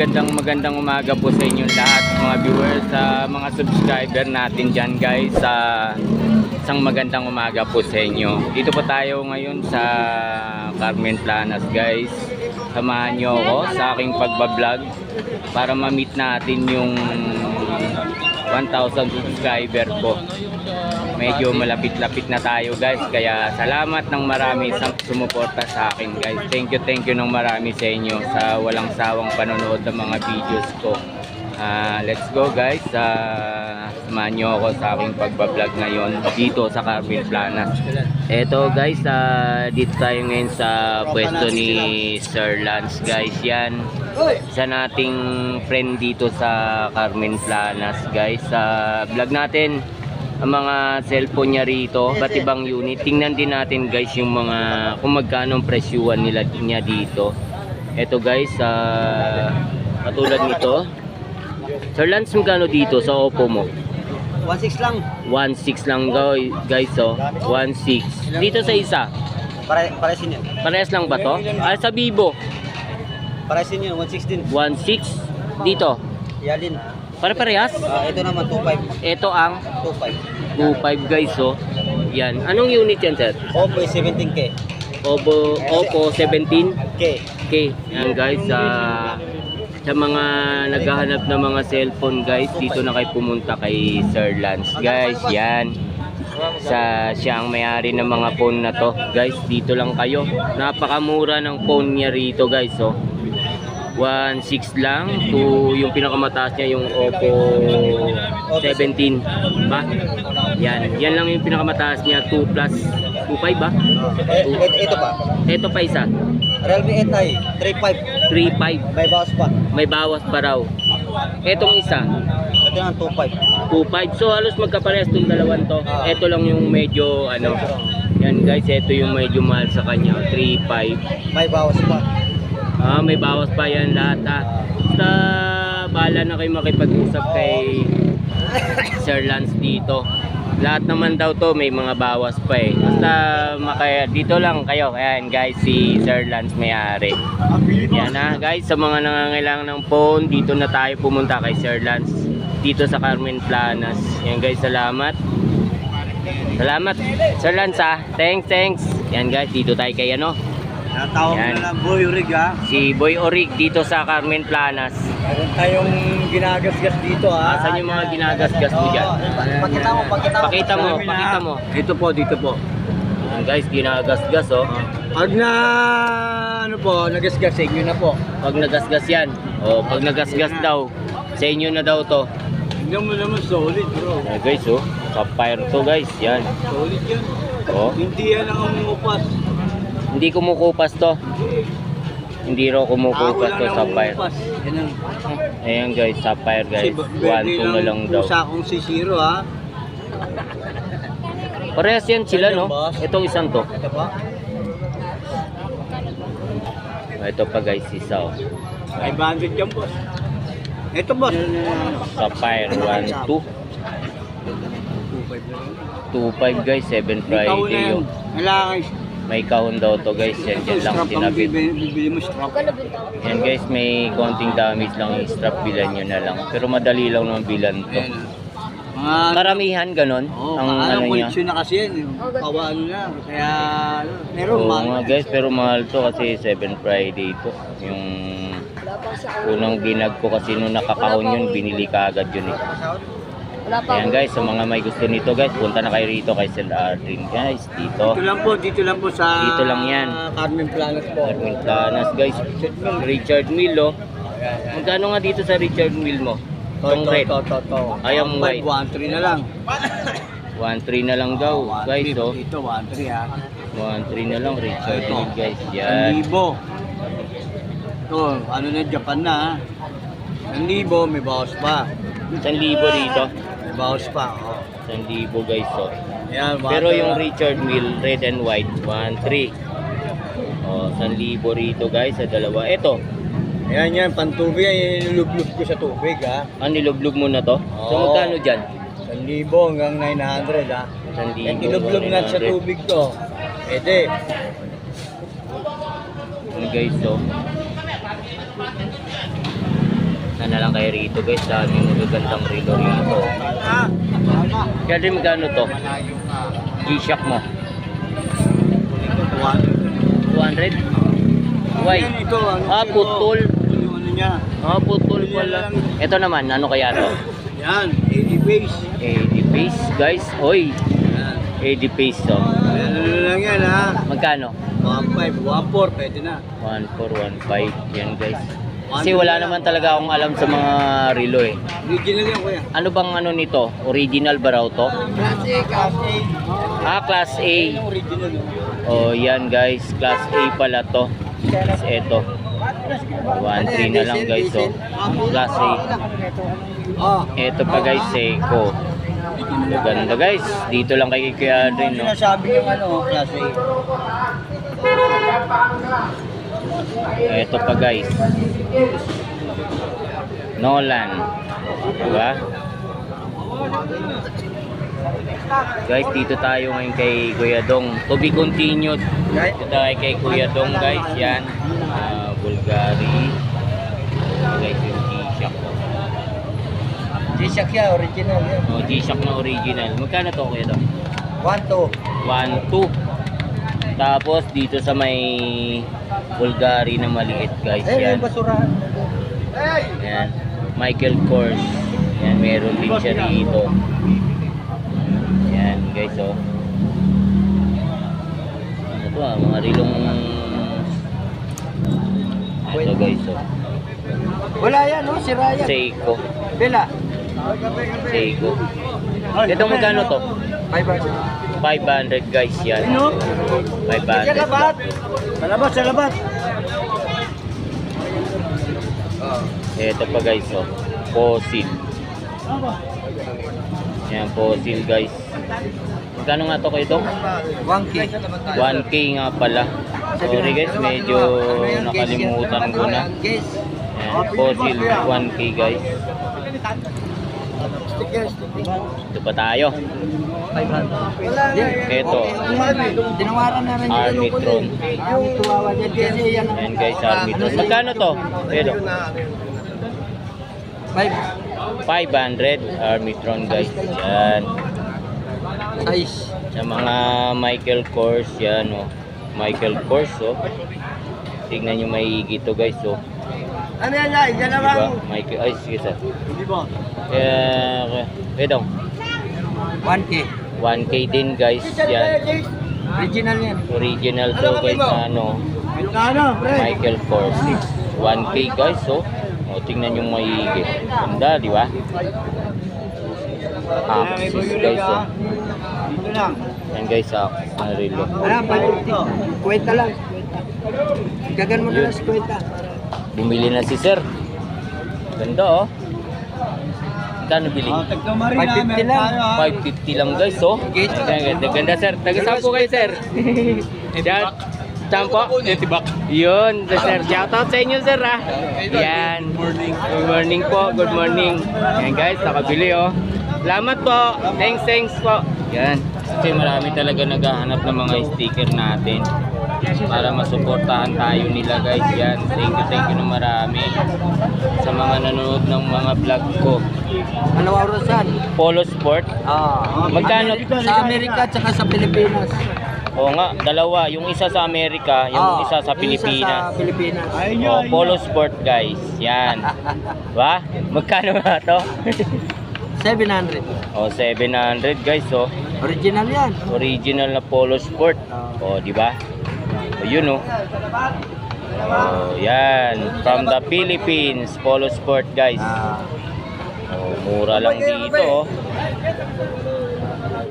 magandang umaga po sa inyo lahat mga viewers, sa mga subscriber natin dyan guys. Isang magandang umaga po sa inyo. Dito po tayo ngayon sa Carmen Planas guys. Samahan nyo ako sa aking pagbablog para ma-meet natin yung 1,000 subscriber ko. Medyo malapit-lapit na tayo guys, kaya salamat ng marami sa sumuporta sa akin guys. Thank you ng marami sa inyo sa walang sawang panonood ng mga videos ko. Let's go guys, samahan nyo ako sa aking pagbablog ngayon dito sa Carmen Planas. Eto guys, dito tayo ngayon sa pwesto ni Sir Lance guys. Yan, isa nating friend dito sa Carmen Planas guys. Sa vlog natin ang mga cellphone niya rito, ba't ibang unit. Tingnan din natin guys yung mga kung magkano ang presyuhan niya dito. Eto guys, katulad nito Sir Lance, magkano dito sa Oppo mo? 1.6 lang. 1.6 lang guys, oh. 1.6 dito sa isa. Pares yun. Parehas lang ba to? Sa Vivo Pares yun, 1.6 din. 1.6 dito. Yalin. Parehas? Ito naman 2.5. Ito ang 2.5. 2.5 guys, oh. Yan. Anong unit yan, sir? Oppo 17K. Oppo 17K. K. Yan guys, sa mga naghahanap ng mga cellphone guys, dito na kayo pumunta kay Sir Lance guys. Yan, siya ang may-ari ng mga phone na to guys. Dito lang kayo, napakamura ng phone niya rito guys, oh. 1.6 lang to yung pinakamataas niya, yung Oppo 17 ba? Yan lang yung pinakamataas niya, 2 plus 2.5 ba? Ito pa. Ito pa isa, Realme 8i 3.5. 3.5. May bawas pa. May bawas pa raw. Etong isa, Ito naman 2.5. 2.5. So halos magkaparehas tong dalawan to. Ito lang yung medyo ano. Yan guys, ito yung medyo mahal sa kanya, 3.5. May bawas pa. May bawas pa yan lahat. Basta bahala na kayo makipag-usap kay Sir Lance dito. Lahat naman daw to may mga bawas pa eh. Basta dito lang kayo. Ayan guys, si Sir Lance may-ari. Yan guys, sa mga nangangailangan ng phone, dito na tayo pumunta kay Sir Lance dito sa Carmen Planas. Yan guys, salamat Sir Lance, thanks. Yan guys, dito tayo kay ano, Natawag na lang Boy Orig, si Boy Orig dito sa Carmen Planas. Meron tayong ginagasgas dito, Saan yung mga ginagasgas mo dyan? Pakita mo. Dito po. Yan guys, ginagasgas, oh. Pag na nagasgas sa inyo na po. Pag nagasgas yan, pag nagasgas daw sa inyo na daw to. Tingnan mo naman, solid bro. Guys, sapphire to guys, yan. Solid yan. Hindi yan ang umupas. Hindi kumukupas to. Hindi raw kumukupas to, sapphire. Ayan guys, sapphire guys. 1.2 na lang daw. Sa akong si Zero, Parehas yan sila, no? Itong isang to. Ito pa? Ito pa guys, isa, 500 yan, boss. Ito, boss. Sapphire 1.2. 2.5 guys, 7 Friday yun. May kahon daw to guys, yan lang sinabit. Bibili mo strap. Yan guys, may konting damage lang yung strap, bilan nyo na lang. Pero madali lang naman bilan to. Karamihan ganon ang ano niya. Koleksyon na kasi yan, pawaan na. Kaya meron mga guys, pero mahal to kasi 7 Friday to. Yung unang binag ko kasi nung nakakahon yun, binili ka agad yun eh. Ayan guys, sa mga may gusto nito guys, punta na kayo rito kay Sir Aldrin guys, dito. Dito lang po sa dito lang yan. Carmen Planas po. Carmen Planas guys. Richard Mille, magkano nga dito sa Richard Mille mo? Tong red. Ayaw mo white. 1.3 na lang. 1.3 na lang daw guys, Dito 1.3 1.3 na lang Richard Mille guys. Yan. 1,000. Ito, ano na, Japan na 1,000, may bawas pa. 1,000 dito. May bawas pa, 1,000 guys, Ayan, pero yung Richard Mille red and white 1.3. 1,000 rito guys sa dalawa. Ito. Ayan, pantubig yan, nilulublog ko sa tubig, Nilublog mo na to? So magkano dyan? 1,000 hanggang 900, 1,000 Nilublog na sa tubig to. Pwede. Guys, na lang kayo rito guys. Dami magagandang relo rito. Kaya din magkano to? G-Shock mo? 200? Why? Ito, Putol. Yung ano niya. Putol pala. Ito naman, ano kaya to? Yan, 80 base. 80 piece guys. Oy, Yan. 80 piece to. Ayan, ano lang yan ha. Magkano? 1.5, 1.4, pwede na. 1415 yan guys. Kasi wala naman talaga akong alam sa mga relo eh. Original yan kuya. Ano bang ano nito? Original ba raw to? Class A, Class A. Class A. Yung original. Oh, yan guys, Class A pala to. Tapos eto. 1.3 na lang guys, oh. Class A. Oh. Eto pa guys, Seiko. Ganda guys. Dito lang kay Kuya Adrian, no. Sinasabi yung ano, Class A. Eto pa guys. Nolan. Diba? Guys, dito tayo ngayon kay Kuya Dong. To be continued. Dito tayo kay Kuya Dong guys. Yan. Bulgari. Guys, yung G-Shock. G-Shock yan, original yan. Oh, G-Shock na original. Magkano to Kuya Dong? 1.2. 1.2. Tapos dito sa may Bulgari na maliit guys. Eh, Yan. yung basurahan. Yan. Michael Kors. Yan, meron din siya rito. Yan guys, oh. Ito mga rilong ito guys, oh. Wala yan, no? Sira yan. Seiko. Bela. Seiko. Ito magkano to? 500. 500 guys yan. 500 Salabat. Salabat, salabat. Ito pa guys, oh. Fossil. Yan, fossil guys. Magkano nga to kayo to? 1K. 1K nga pala. Sorry guys, medyo nakalimutan ko na. Guys. Yan, fossil 1K guys. Stickers. Ito pa tayo. 500. Ito. Tinawaran na rin Armitron. Yung tuwawa niya kasi yan. Yan guys, Armitron. Magkano to? Pero 500 Armitron guys. Yan. Size. Sa mga Michael Kors yan, oh. Michael Kors, oh. Tignan nyo maigi to guys, oh. Ano yan, yan? Yan Diba? Michael, ay sige sir. Hindi ba? Dong. 1K. 1K din guys, yan. Original yan. Original to guys na ano, Ano, pre? Michael Kors. 1K guys, oh. O, tingnan nyo maigi. Ganda, di ba? Axis guys, oh. Dito lang. Yan guys, Axis na relo. Alam, 550. Kwenta lang. Gagan mo na lang sa kwenta. Bumili na si sir. Ganda, oh. Magkano bili? 550 lang. 550 lang guys, oh. Ganda, ganda sir. Taga-sampo kayo sir. Yan. Sampo? Tibak. Yun, sir. Shoutout sa inyo sir, ah. Yan. Good morning po. Good morning. Yan guys, nakabili, oh. Salamat po. Thanks po. Yan. Kasi marami talaga naghahanap ng mga sticker natin para masuportahan tayo nila guys. Yan. Thank you na marami sa mga nanonood ng mga vlog ko. Ano oras yan? Polo Sport. Magkano? Sa Amerika at saka sa Pilipinas. Oo nga, dalawa. Yung isa sa Amerika, yung isa sa Pilipinas. Isa sa Pilipinas. Oh, Polo Sport guys. Yan. Ba? Magkano nga to? 700. Oh, 700 guys, oh. Original yan. Original na Polo Sport. Oh, di ba? Oh, yun, oh. Oh, yan. From the Philippines, Polo Sport guys. Oh, mura lang dito, oh.